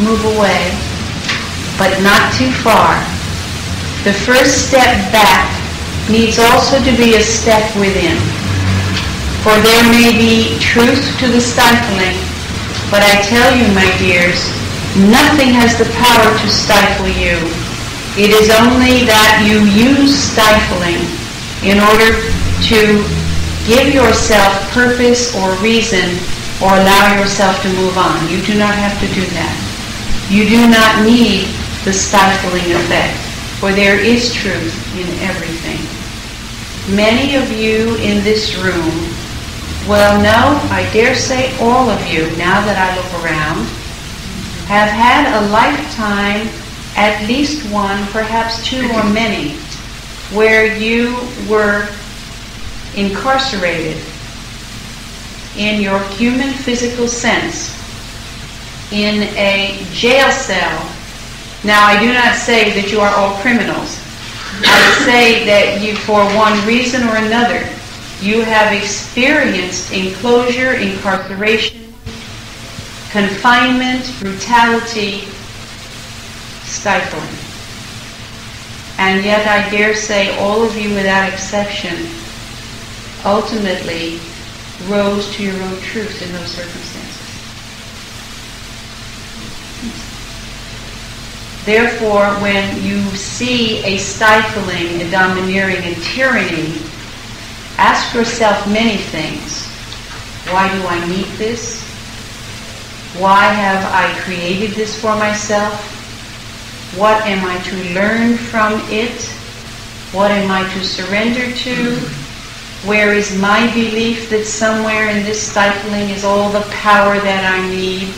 move away, but not too far. The first step back needs also to be a step within. For there may be truth to the stifling, but I tell you, my dears, nothing has the power to stifle you. It is only that you use stifling in order to give yourself purpose or reason or allow yourself to move on. You do not have to do that. You do not need the stifling effect, for there is truth in everything. Many of you in this room, well, no, I dare say all of you, now that I look around, have had a lifetime, at least one, perhaps two or many, where you were incarcerated in your human physical sense, in a jail cell. Now, I do not say that you are all criminals. I say that you, for one reason or another, you have experienced enclosure, incarceration, confinement, brutality, stifling. And yet I dare say all of you without exception ultimately rose to your own truth in those circumstances. Therefore, when you see a stifling, a domineering, a tyranny, ask yourself many things. Why do I need this? Why have I created this for myself? What am I to learn from it? What am I to surrender to? Where is my belief that somewhere in this stifling is all the power that I need?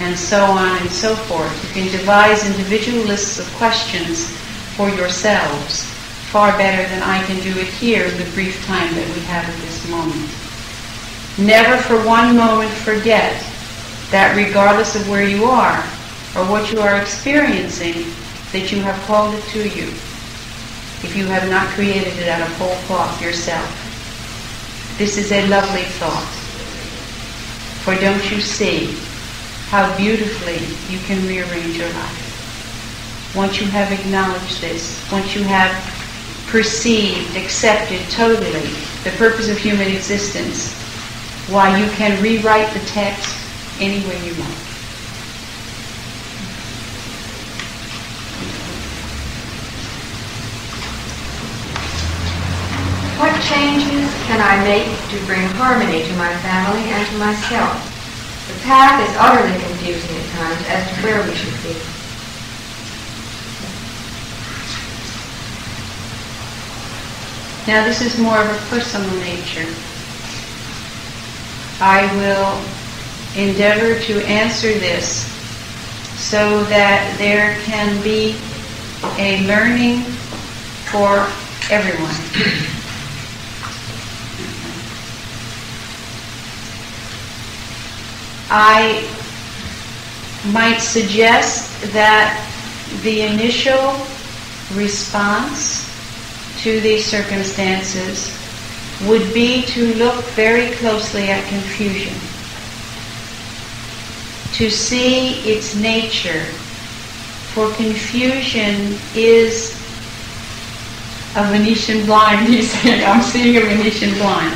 And so on and so forth. You can devise individual lists of questions for yourselves far better than I can do it here in the brief time that we have at this moment. Never for one moment forget that regardless of where you are or what you are experiencing, that you have called it to you, if you have not created it out of whole cloth yourself. This is a lovely thought. For don't you see how beautifully you can rearrange your life? Once you have acknowledged this, once you have perceived, accepted totally the purpose of human existence, why, you can rewrite the text any way you like. What changes can I make to bring harmony to my family and to myself? The path is utterly confusing at times as to where we should be. Now, this is more of a personal nature. I will endeavor to answer this so that there can be a learning for everyone. I might suggest that the initial response to these circumstances would be to look very closely at confusion, to see its nature. For confusion is a Venetian blind, he said. I'm seeing a Venetian blind.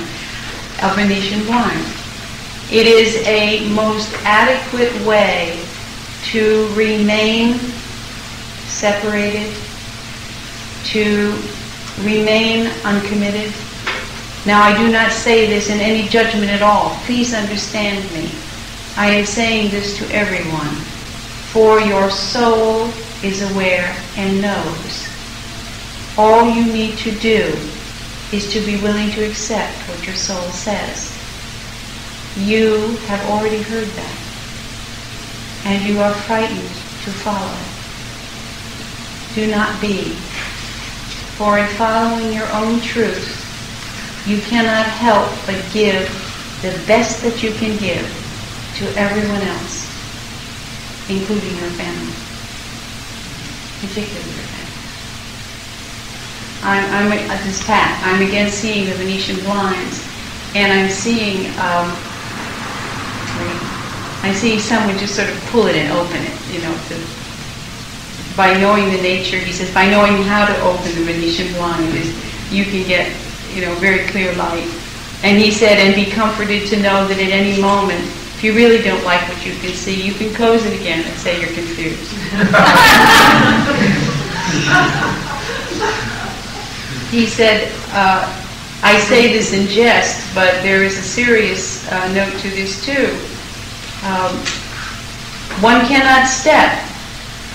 A Venetian blind. It is a most adequate way to remain separated, to remain uncommitted. Now, I do not say this in any judgment at all. Please understand me. I am saying this to everyone. For your soul is aware and knows. All you need to do is to be willing to accept what your soul says. You have already heard that, and you are frightened to follow. Do not be. For in following your own truth, you cannot help but give the best that you can give to everyone else, including your family, particularly your family. This is Pat. I'm again seeing the Venetian blinds, and I'm seeing someone just sort of pull it and open it, by knowing the nature, he says, by knowing how to open the Venetian blind, you can get, very clear light. And he said, and be comforted to know that at any moment, if you really don't like what you can see, you can close it again and say you're confused. He said, I say this in jest, but there is a serious note to this too. One cannot step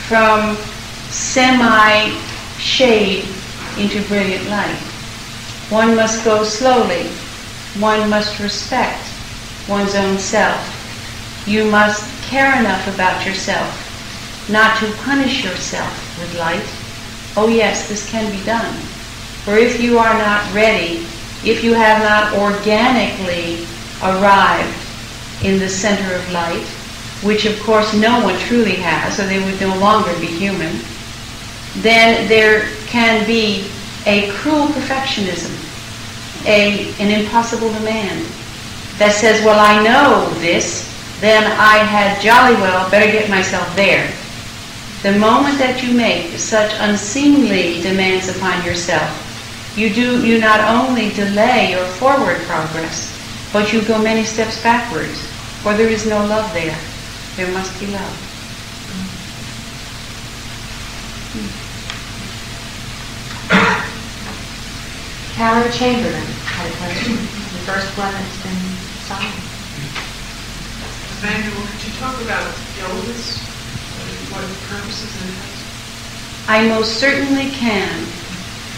from semi-shade into brilliant light. One must go slowly. One must respect one's own self. You must care enough about yourself not to punish yourself with light. Oh yes, this can be done. For if you are not ready, if you have not organically arrived in the center of light, which of course no one truly has, so they would no longer be human, then there can be a cruel perfectionism, an impossible demand that says, well, I know this, then I had jolly well better get myself there. The moment that you make such unseemly demands upon yourself, you not only delay your forward progress, but you go many steps backwards, for there is no love there. There must be love. Carol Chamberlain had a question. The first one that's been signed. Emmanuel, could you talk about illness? What purposes it has? I most certainly can.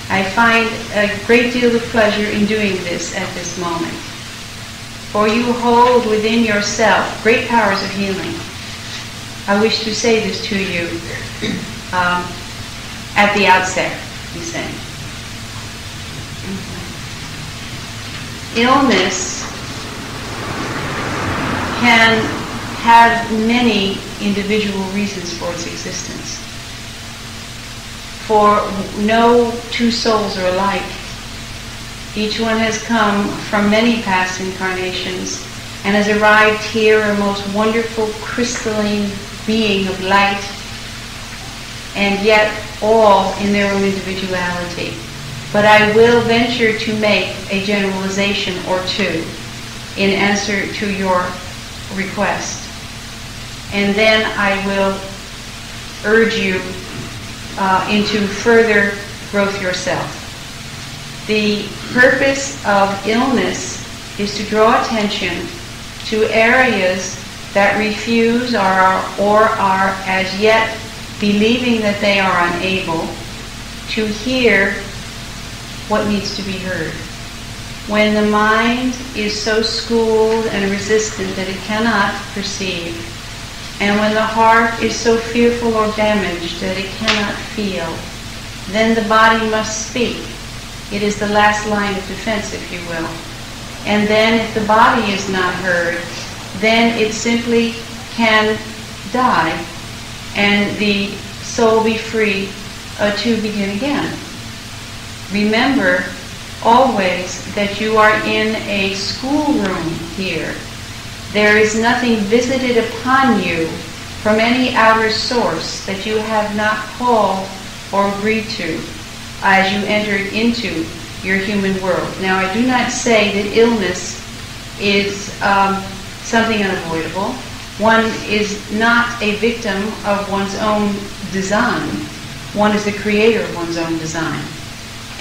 I find a great deal of pleasure in doing this at this moment. For you hold within yourself great powers of healing. I wish to say this to you at the outset, he's saying. Illness can have many individual reasons for its existence. For no two souls are alike. Each one has come from many past incarnations and has arrived here a most wonderful crystalline being of light, and yet all in their own individuality. But I will venture to make a generalization or two in answer to your request. And then I will urge you into further growth yourself. The purpose of illness is to draw attention to areas that refuse or are as yet believing that they are unable to hear what needs to be heard. When the mind is so schooled and resistant that it cannot perceive, and when the heart is so fearful or damaged that it cannot feel, then the body must speak. It is the last line of defense, if you will. And then if the body is not heard, then it simply can die and the soul be free to begin again. Remember always that you are in a schoolroom here. There is nothing visited upon you from any outer source that you have not called or agreed to as you entered into your human world. Now, I do not say that illness is something unavoidable. One is not a victim of one's own design. One is the creator of one's own design.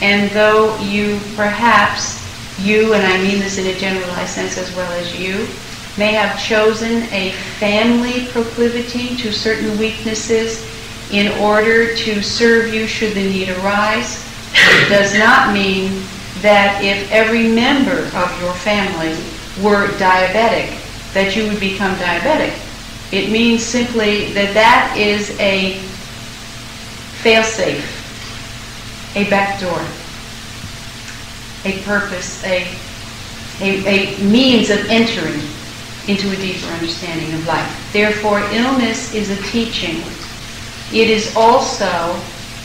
And though you, and I mean this in a generalized sense as well as you, may have chosen a family proclivity to certain weaknesses in order to serve you should the need arise, it does not mean that if every member of your family were diabetic, that you would become diabetic. It means simply that that is a fail-safe, a backdoor, a purpose, a means of entering into a deeper understanding of life. Therefore, illness is a teaching. It is also,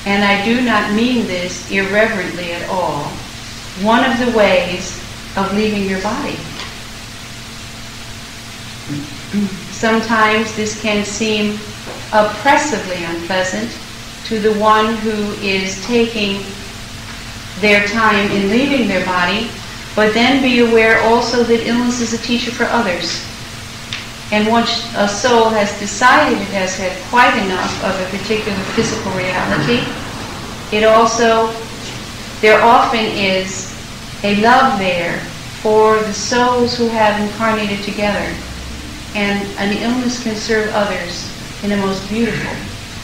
and I do not mean this irreverently at all, one of the ways of leaving your body. Sometimes this can seem oppressively unpleasant to the one who is taking their time in leaving their body, but then be aware also that illness is a teacher for others. And once a soul has decided it has had quite enough of a particular physical reality, there often is a love there for the souls who have incarnated together. And an illness can serve others in a most beautiful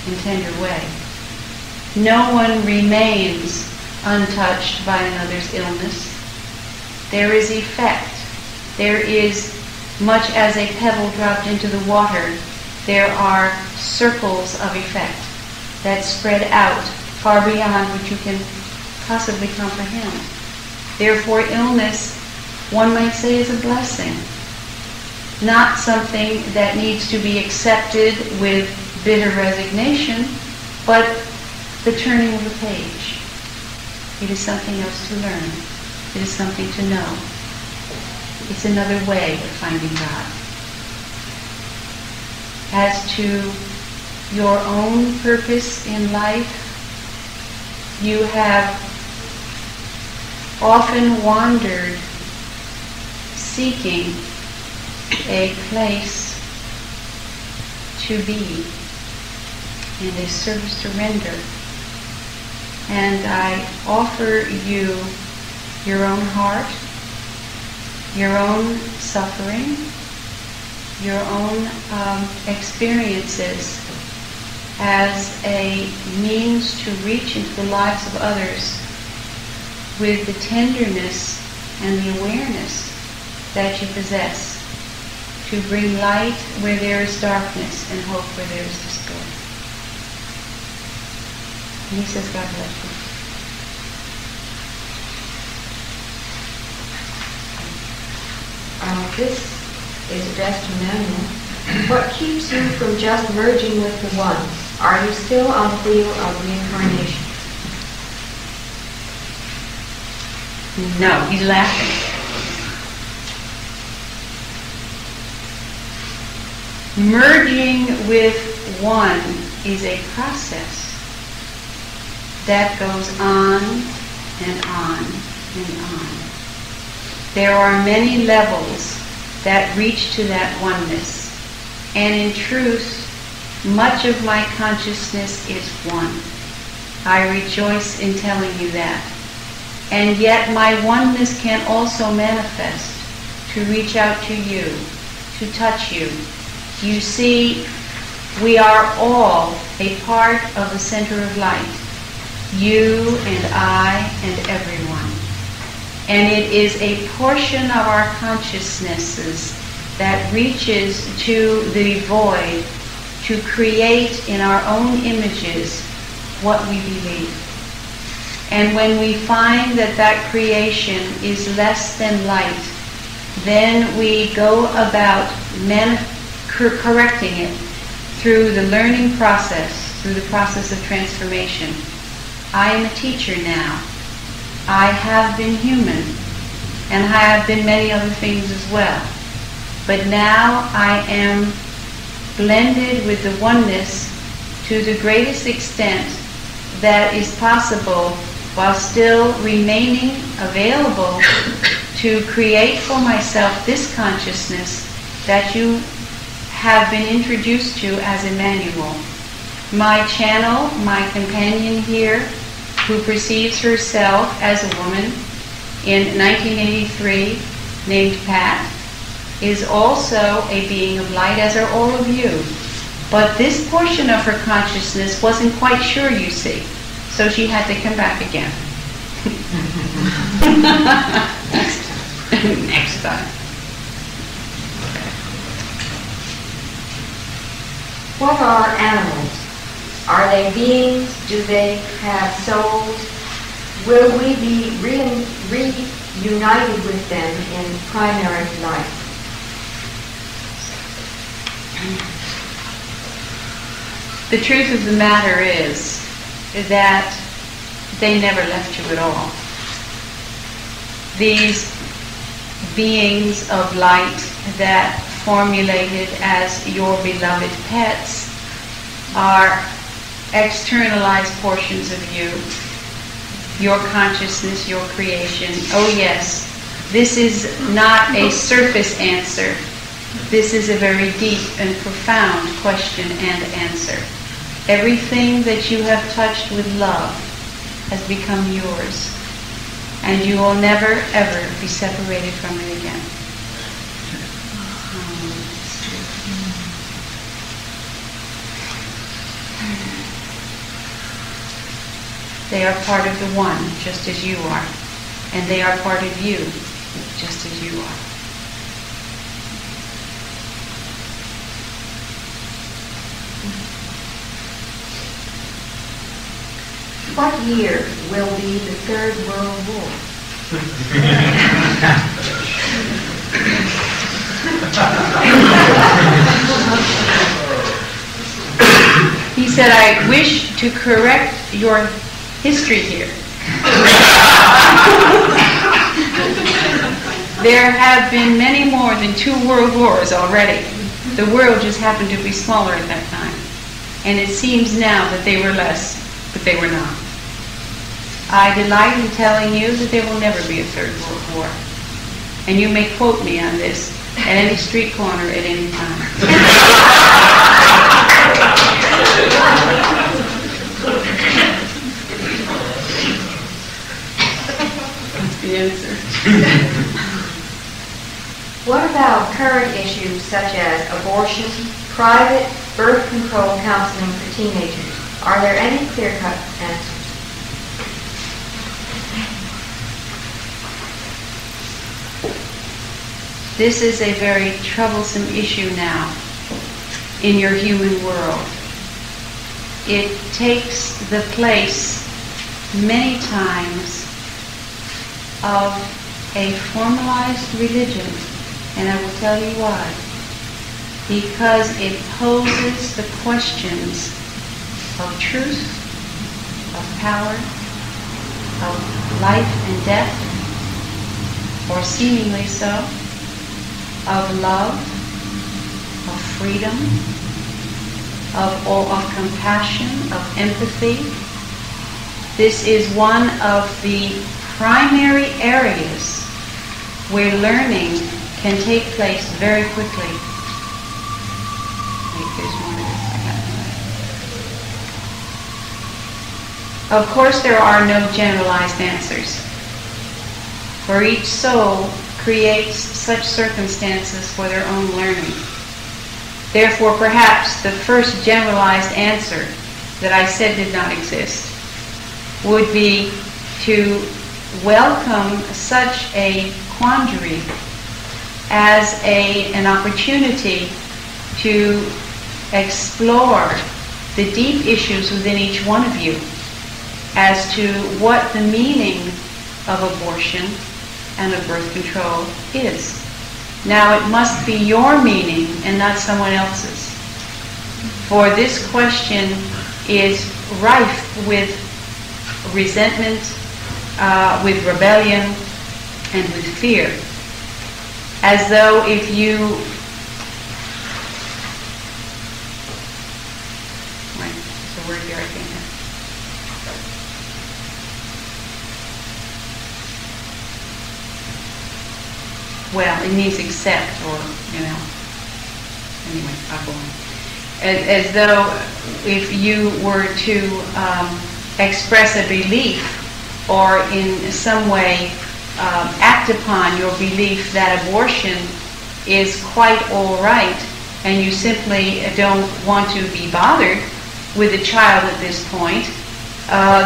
and tender way. No one remains untouched by another's illness. There is effect. There is, much as a pebble dropped into the water, there are circles of effect that spread out far beyond what you can possibly comprehend. Therefore, illness, one might say, is a blessing. Not something that needs to be accepted with bitter resignation, but the turning of a page. It is something else to learn. It is something to know. It's another way of finding God. As to your own purpose in life, you have often wandered seeking a place to be and a service to render. And I offer you your own heart, your own suffering, your own experiences as a means to reach into the lives of others with the tenderness and the awareness that you possess, to bring light where there is darkness and hope where there is despair. And he says, God bless you. This is addressed to Emmanuel. What keeps you from just merging with the One? Are you still on the wheel of reincarnation? No, he's laughing. Merging with One is a process that goes on and on and on. There are many levels that reach to that oneness. And in truth, much of my consciousness is one. I rejoice in telling you that. And yet my oneness can also manifest to reach out to you, to touch you. You see, we are all a part of the center of light. You and I and everyone. And it is a portion of our consciousnesses that reaches to the void to create in our own images what we believe. And when we find that that creation is less than light, then we go about correcting it through the learning process, through the process of transformation. I am a teacher now. I have been human, and I have been many other things as well. But now I am blended with the oneness to the greatest extent that is possible, while still remaining available to create for myself this consciousness that you have been introduced to as Emmanuel. My channel, my companion here, who perceives herself as a woman in 1983, named Pat, is also a being of light, as are all of you. But this portion of her consciousness wasn't quite sure, you see, so she had to come back again. Next time. What are animals? Are they beings? Do they have souls? Will we be reunited with them in primary life? The truth of the matter is that they never left you at all. These beings of light that formulated as your beloved pets are externalized portions of you, your consciousness, your creation. Oh yes, this is not a surface answer. This is a very deep and profound question and answer. Everything that you have touched with love has become yours, and you will never, ever be separated from it again. They are part of the one, just as you are. And they are part of you, just as you are. What year will be the Third World War? He said, I wish to correct your history here. There have been many more than 2 world wars already. The world just happened to be smaller at that time. And it seems now that they were less, but they were not. I delight in telling you that there will never be a 3rd World War. And you may quote me on this at any street corner at any time. That's the answer. What about current issues such as abortion, private birth control counseling for teenagers? Are there any clear-cut answers? This is a very troublesome issue now in your human world. It takes the place many times of a formalized religion, and I will tell you why. Because it poses the questions of truth, of power, of life and death, or seemingly so, of love, of freedom, of compassion, of empathy. This is one of the primary areas where learning can take place very quickly. Wait, there's one of this. I got one. Of course, there are no generalized answers. For each soul creates such circumstances for their own learning. Therefore, perhaps the first generalized answer that I said did not exist would be to welcome such a quandary as an opportunity to explore the deep issues within each one of you as to what the meaning of abortion and of birth control is. Now, it must be your meaning and not someone else's. For this question is rife with resentment, with rebellion, and with fear. As though if you... Right, there's a word here I think. Well, it means accept, or, anyway, I'll go on. As though if you were to express a belief or in some way act upon your belief that abortion is quite all right, and you simply don't want to be bothered with a child at this point,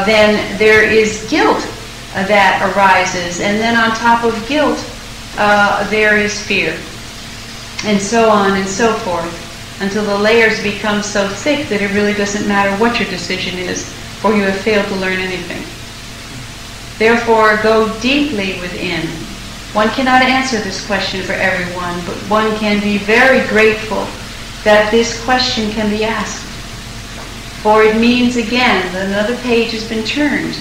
then there is guilt that arises, and then on top of guilt, there is fear, and so on and so forth, until the layers become so thick that it really doesn't matter what your decision is, for you have failed to learn anything. Therefore, go deeply within. One cannot answer this question for everyone, but one can be very grateful that this question can be asked. For it means, again, that another page has been turned,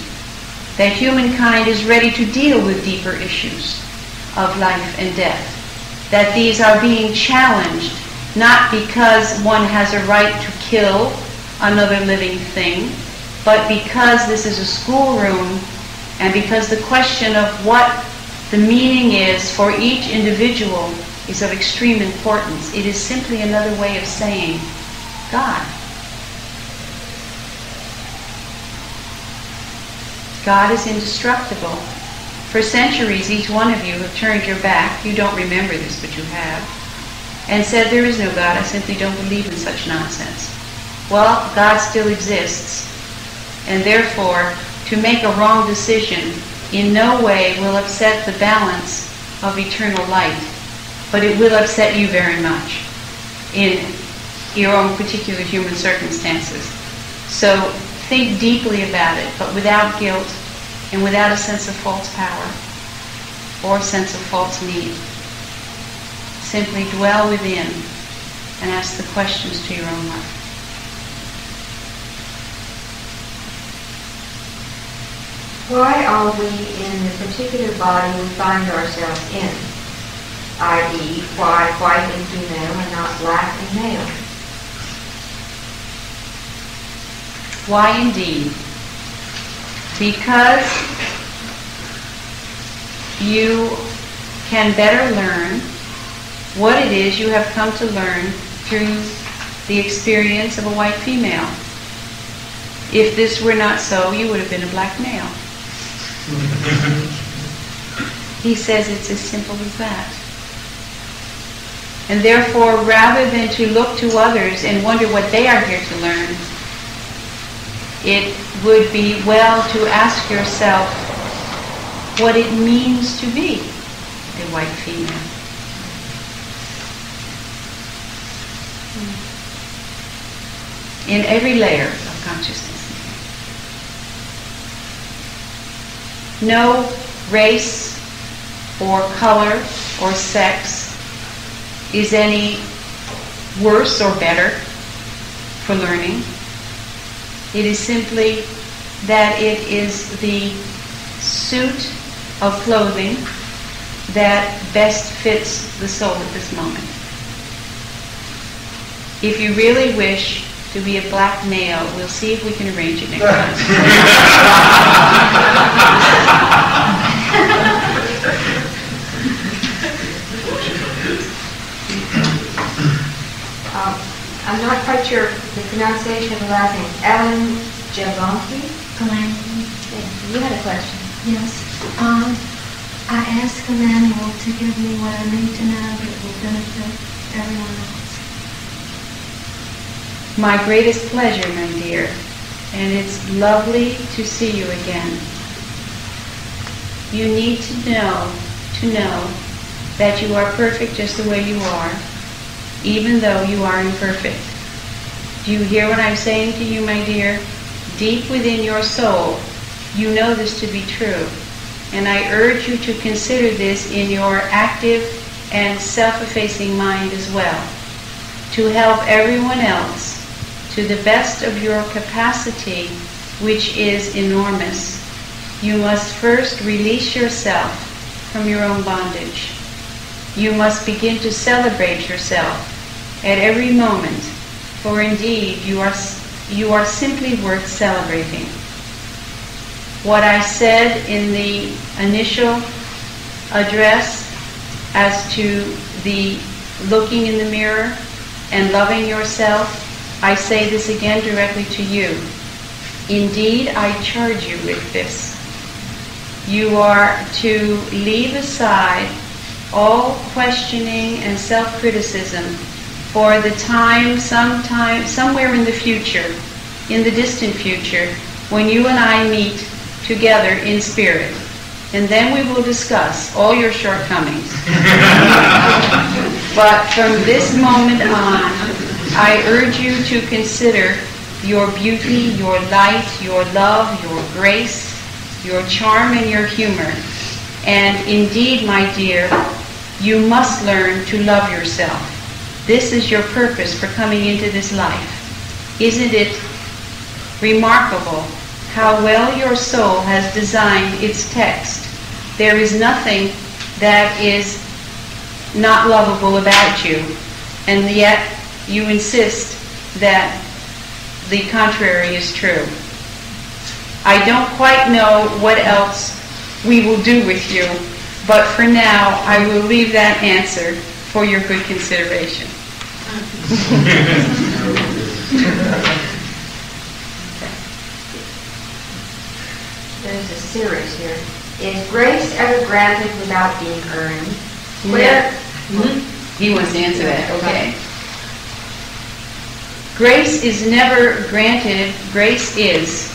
that humankind is ready to deal with deeper issues of life and death, that these are being challenged not because one has a right to kill another living thing, but because this is a schoolroom, and because the question of what the meaning is for each individual is of extreme importance, it is simply another way of saying God. God is indestructible. For centuries, each one of you have turned your back, you don't remember this, but you have, and said, there is no God, I simply don't believe in such nonsense. Well, God still exists, and therefore, to make a wrong decision in no way will upset the balance of eternal light, but it will upset you very much in your own particular human circumstances. So think deeply about it, but without guilt and without a sense of false power or sense of false need. Simply dwell within and ask the questions to your own life. Why are we in the particular body we find ourselves in? I.e., why white and female and not black and male? Why indeed? Because you can better learn what it is you have come to learn through the experience of a white female. If this were not so, you would have been a black male. He says it's as simple as that. And therefore, rather than to look to others and wonder what they are here to learn, it would be well to ask yourself what it means to be a white female. In every layer of consciousness. No race or color or sex is any worse or better for learning. It is simply that it is the suit of clothing that best fits the soul at this moment. If you really wish to be a black male, we'll see if we can arrange it next time. I'm not quite sure the pronunciation of the last name. Ellen Jablonski? You had a question. Yes. I asked Emmanuel to give me what I need to know that will benefit everyone else. My greatest pleasure, my dear, and it's lovely to see you again. You need to know that you are perfect just the way you are, even though you are imperfect. Do you hear what I'm saying to you, my dear? Deep within your soul, you know this to be true. And I urge you to consider this in your active and self-effacing mind as well, to help everyone else to the best of your capacity, which is enormous. You must first release yourself from your own bondage. You must begin to celebrate yourself at every moment, for indeed you are simply worth celebrating. What I said in the initial address as to the looking in the mirror and loving yourself, I say this again directly to you. Indeed, I charge you with this. You are to leave aside all questioning and self-criticism for the time, somewhere in the future, in the distant future, when you and I meet together in spirit. And then we will discuss all your shortcomings. But from this moment on, I urge you to consider your beauty, your light, your love, your grace, your charm, and your humor. And indeed, my dear, you must learn to love yourself. This is your purpose for coming into this life. Isn't it remarkable how well your soul has designed its text? There is nothing that is not lovable about you, and yet you insist that the contrary is true. I don't quite know what else we will do with you, but for now, I will leave that answer for your good consideration. There's a series here. Is grace ever granted without being earned? Where? He wants to answer that. Okay. Grace is never granted. Grace is.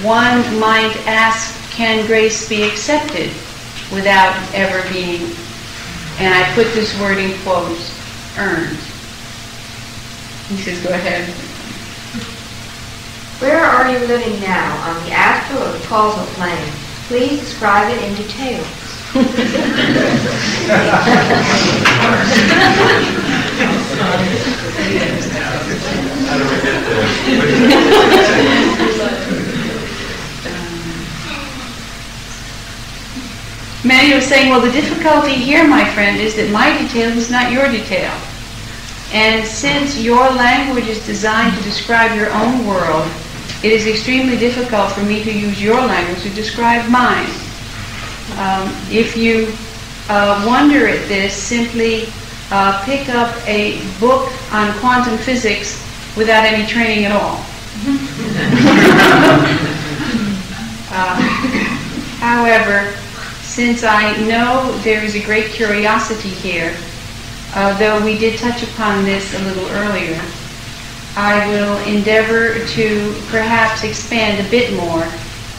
One might ask, can grace be accepted without ever being, and I put this word in quotes, earned? He says, go ahead. Where are you living now, on the astral or the causal plane? Please describe it in detail. Emmanuel was saying, well, the difficulty here, my friend, is that my detail is not your detail. And since your language is designed to describe your own world, it is extremely difficult for me to use your language to describe mine. If you wonder at this, simply pick up a book on quantum physics without any training at all. However, since I know there is a great curiosity here, though we did touch upon this a little earlier, I will endeavor to perhaps expand a bit more,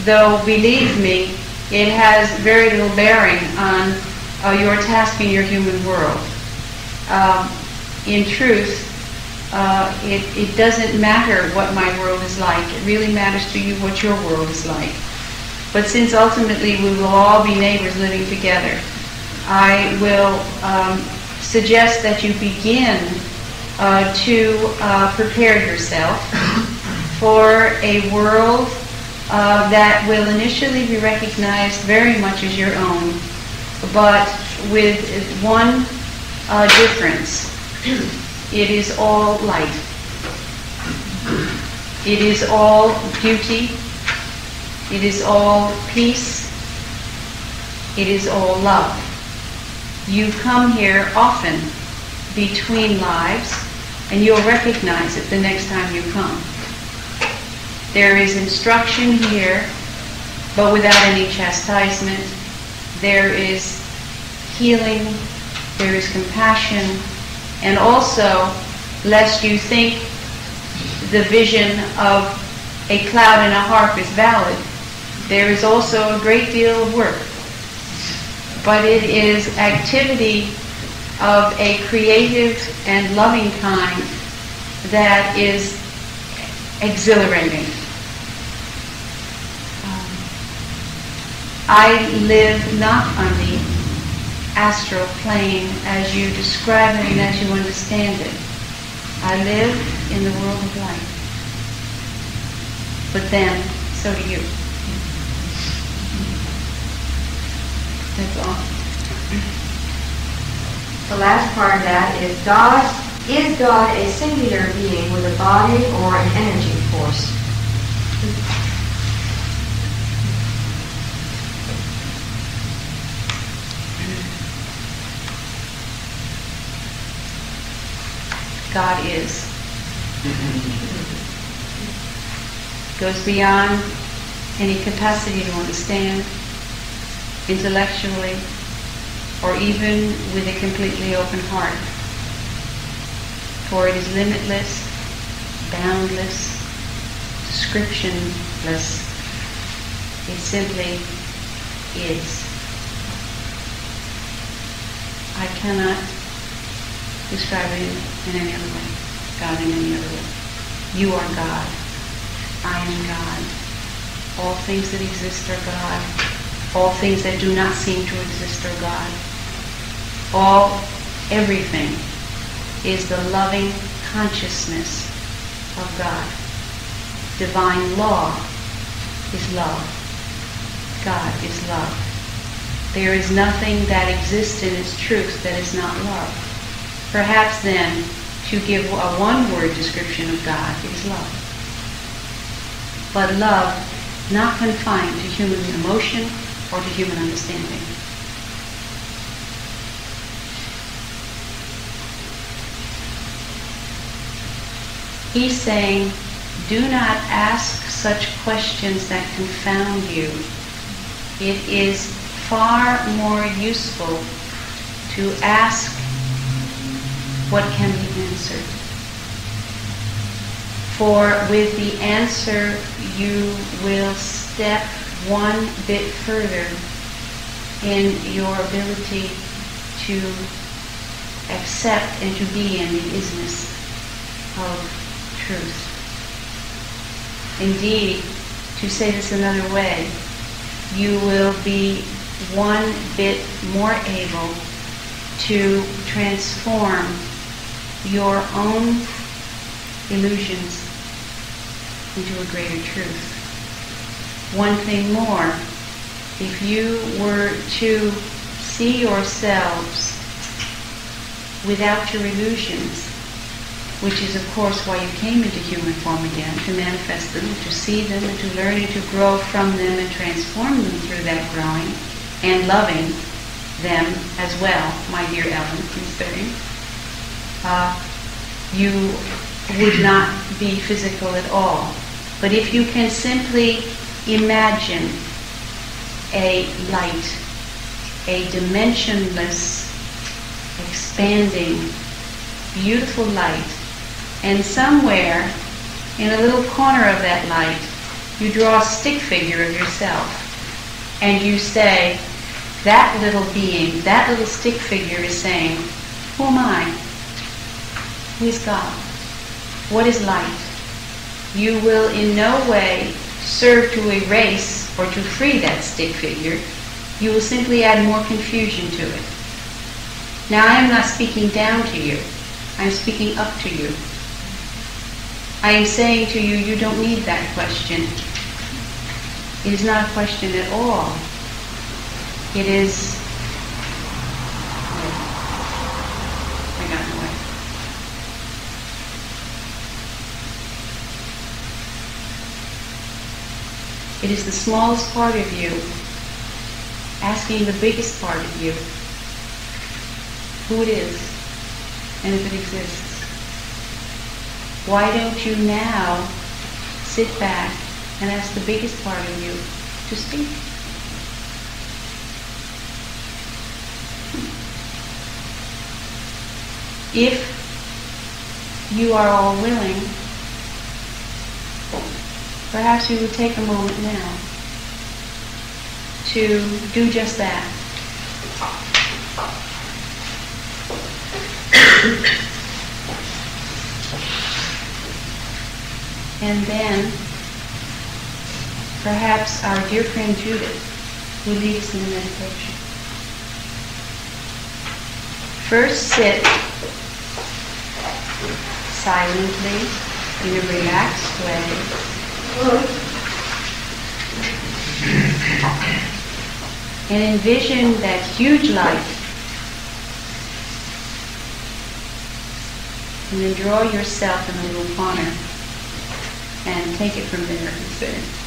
though believe me, it has very little bearing on your task in your human world. In truth, it doesn't matter what my world is like. It really matters to you what your world is like. But since ultimately we will all be neighbors living together, I will suggest that you begin to prepare yourself for a world that will initially be recognized very much as your own, but with one difference. It is all light. It is all beauty. It is all peace. It is all love. You come here often between lives, and you'll recognize it the next time you come. There is instruction here, but without any chastisement. There is healing, there is compassion, and also, lest you think the vision of a cloud and a harp is valid, there is also a great deal of work. But it is activity of a creative and loving kind that is exhilarating. I live not on the astral plane as you describe it and as you understand it. I live in the world of light. But then, so do you. That's all. The last part of that is God a singular being with a body or an energy force? God is. Goes beyond any capacity to understand intellectually or even with a completely open heart. For it is limitless, boundless, descriptionless. It simply is. I cannot describe it in any other way. God in any other way. You are God. I am God. All things that exist are God. All things that do not seem to exist are God. Everything is the loving consciousness of God. Divine law is love. God is love. There is nothing that exists in its truth that is not love. Perhaps then to give a one-word description of God, it is love. But love not confined to human emotion or to human understanding. He's saying, do not ask such questions that confound you. It is far more useful to ask what can be answered. For with the answer, you will step one bit further in your ability to accept and to be in the isness of truth. Indeed, to say this another way, you will be one bit more able to transform your own illusions into a greater truth. One thing more, if you were to see yourselves without your illusions, which is of course why you came into human form again, to manifest them, to see them, and to learn and to grow from them and transform them through that growing and loving them as well, my dear Ellen, considering, you would not be physical at all. But if you can simply imagine a light, a dimensionless, expanding, beautiful light, and somewhere in a little corner of that light, you draw a stick figure of yourself, and you say, that little being, that little stick figure is saying, who am I? Who is God? What is light? You will in no way serve to erase or to free that stick figure. You will simply add more confusion to it. Now I am not speaking down to you. I am speaking up to you. I am saying to you, you don't need that question. It is not a question at all. It is... I got in the way. It is the smallest part of you asking the biggest part of you who it is and if it exists. Why don't you now sit back and ask the biggest part of you to speak? If you are all willing, perhaps you would take a moment now to do just that. And then, perhaps our dear friend Judith will lead us in a meditation. First, sit silently in a relaxed way. And envision that huge light. And then draw yourself in a little corner and take it from there and sit.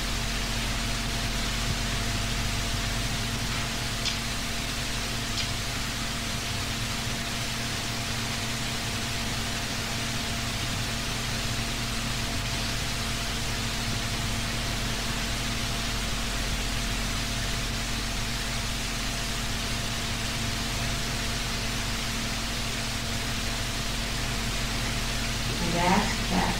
Ask that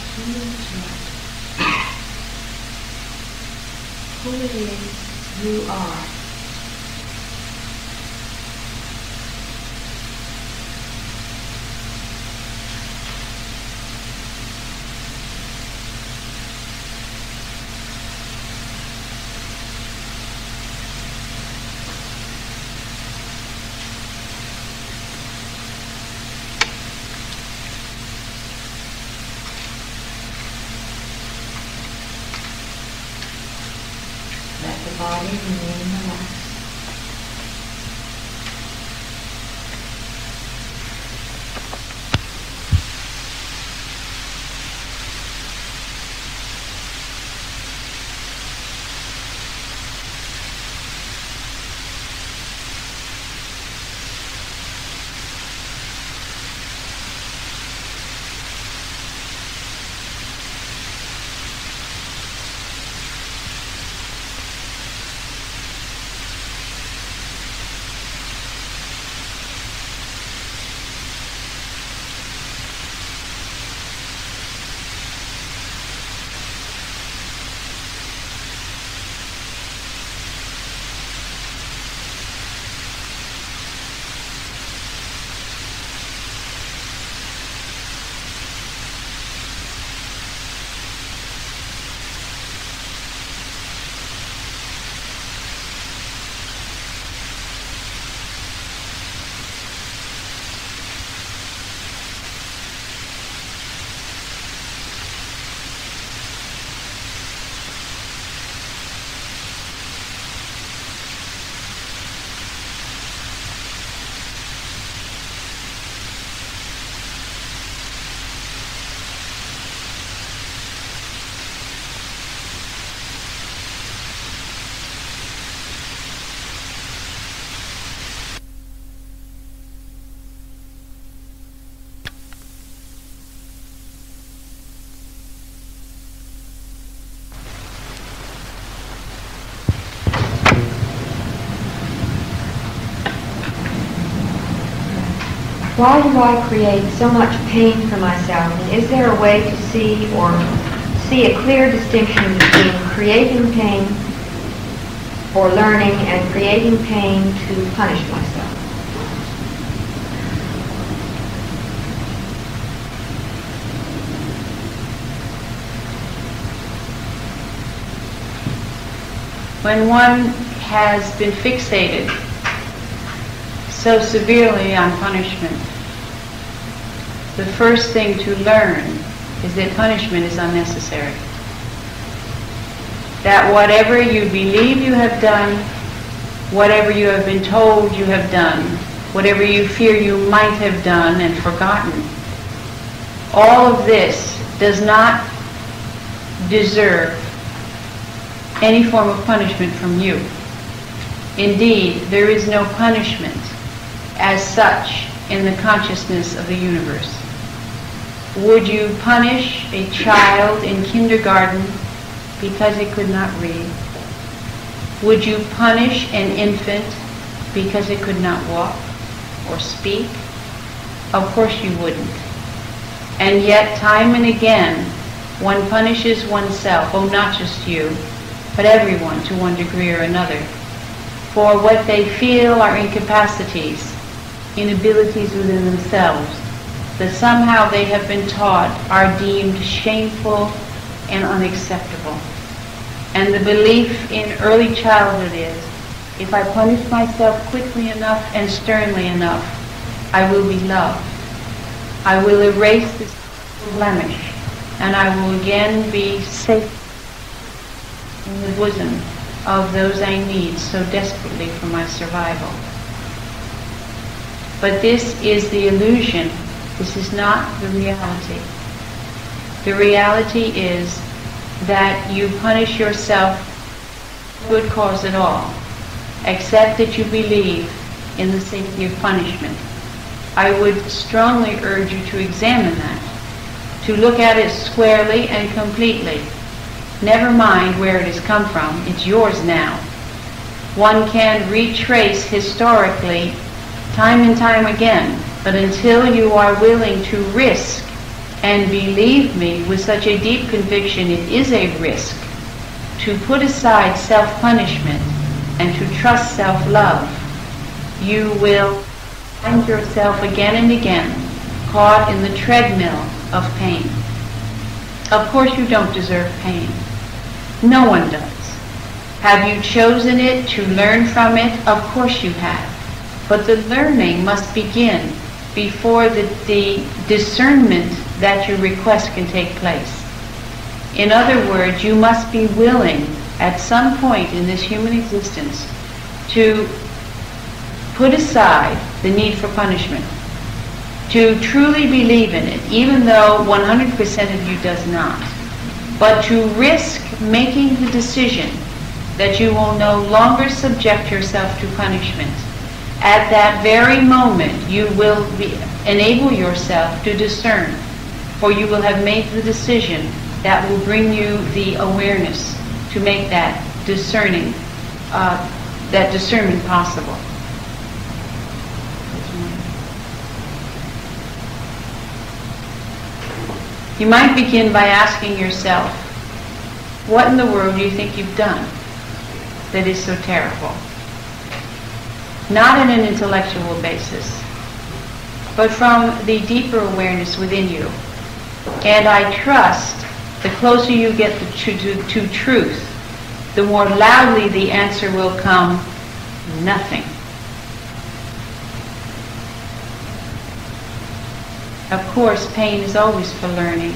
who it is you are. Body remain relaxed. Why do I create so much pain for myself? And is there a way to see a clear distinction between creating pain for learning and creating pain to punish myself? When one has been fixated so severely on punishment, the first thing to learn is that punishment is unnecessary. That whatever you believe you have done, whatever you have been told you have done, whatever you fear you might have done and forgotten, all of this does not deserve any form of punishment from you. Indeed, there is no punishment as such in the consciousness of the universe. Would you punish a child in kindergarten because it could not read? Would you punish an infant because it could not walk or speak? Of course you wouldn't. And yet, time and again, one punishes oneself, oh, not just you, but everyone to one degree or another, for what they feel are incapacities, inabilities within themselves, that somehow they have been taught are deemed shameful and unacceptable. And the belief in early childhood is, if I punish myself quickly enough and sternly enough, I will be loved. I will erase this blemish, and I will again be safe in the bosom of those I need so desperately for my survival. But this is the illusion. This is not the reality. The reality is that you punish yourself for good cause at all, except that you believe in the safety of punishment. I would strongly urge you to examine that, to look at it squarely and completely. Never mind where it has come from, it's yours now. One can retrace historically time and time again, but until you are willing to risk, and believe me, with such a deep conviction it is a risk, to put aside self-punishment and to trust self-love, you will find yourself again and again caught in the treadmill of pain. Of course you don't deserve pain. No one does. Have you chosen it to learn from it? Of course you have. But the learning must begin before the discernment that your request can take place. In other words, you must be willing at some point in this human existence to put aside the need for punishment, to truly believe in it, even though 100% of you does not, but to risk making the decision that you will no longer subject yourself to punishment. At that very moment, you will enable yourself to discern, for you will have made the decision that will bring you the awareness to make that discerning, that discernment possible. You might begin by asking yourself, what in the world do you think you've done that is so terrible? Not on an intellectual basis, but from the deeper awareness within you. And I trust the closer you get to truth, the more loudly the answer will come, nothing. Of course, pain is always for learning.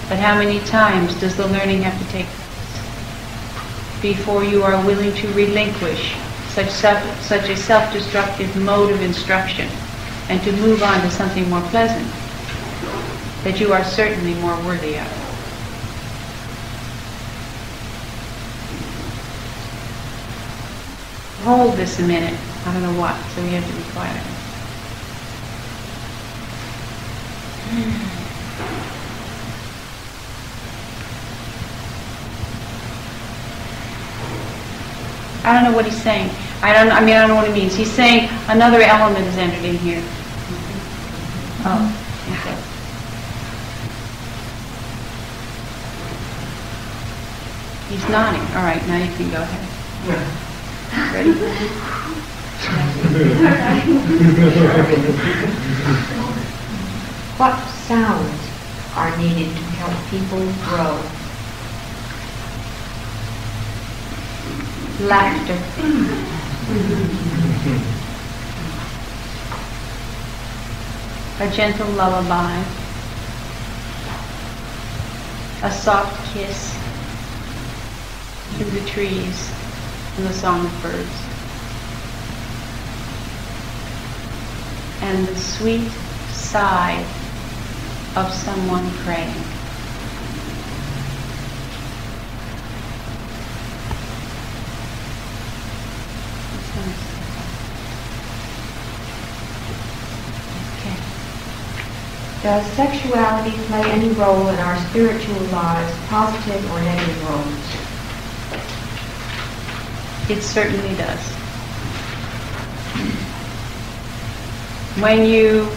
But how many times does the learning have to take place before you are willing to relinquish such a self-destructive mode of instruction and to move on to something more pleasant that you are certainly more worthy of? Hold this a minute. I don't know what, so you have to be quiet. I don't know what he's saying. I don't know what he means. He's saying another element is entered in here. Oh, okay. He's nodding. All right, now you can go ahead. Ready? What sounds are needed to help people grow? Laughter. A gentle lullaby. A soft kiss through the trees and the song of birds. And the sweet sigh of someone praying. Okay. Does sexuality play any role in our spiritual lives, positive or negative roles? It certainly does. When you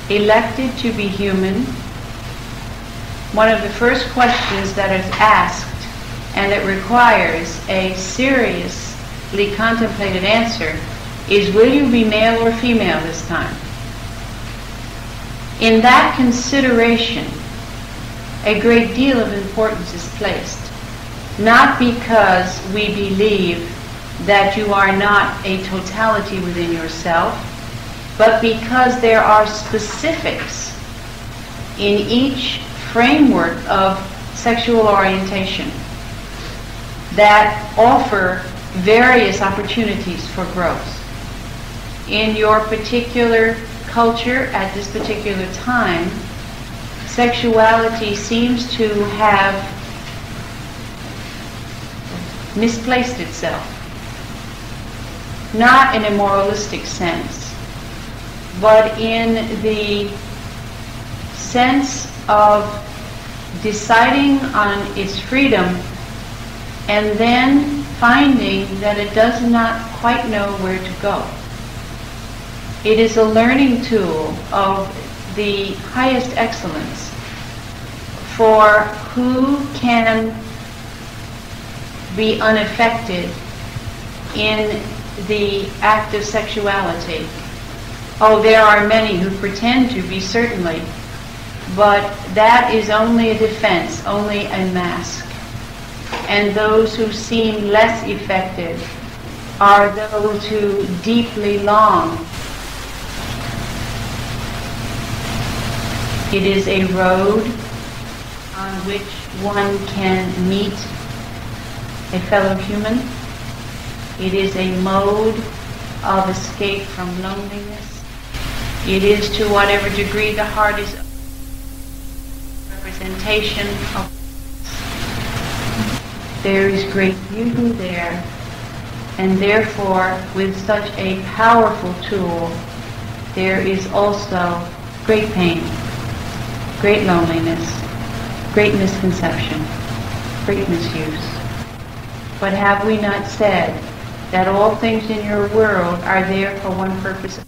elected to be human, one of the first questions that is asked, and it requires a seriously contemplated answer, is will you be male or female this time? In that consideration, a great deal of importance is placed, not because we believe that you are not a totality within yourself, but because there are specifics in each framework of sexual orientation that offer various opportunities for growth. In your particular culture at this particular time, sexuality seems to have misplaced itself. Not in a moralistic sense, but in the sense of deciding on its freedom and then finding that it does not quite know where to go. It is a learning tool of the highest excellence for who can be unaffected in the act of sexuality. Oh, there are many who pretend to be, certainly, but that is only a defense, only a mask. And those who seem less effective are those who deeply long. It is a road on which one can meet a fellow human. It is a mode of escape from loneliness. It is, to whatever degree the heart is, representation of. There is great beauty there, and therefore, with such a powerful tool, there is also great pain, great loneliness, great misconception, great misuse. But have we not said that all things in your world are there for one purpose?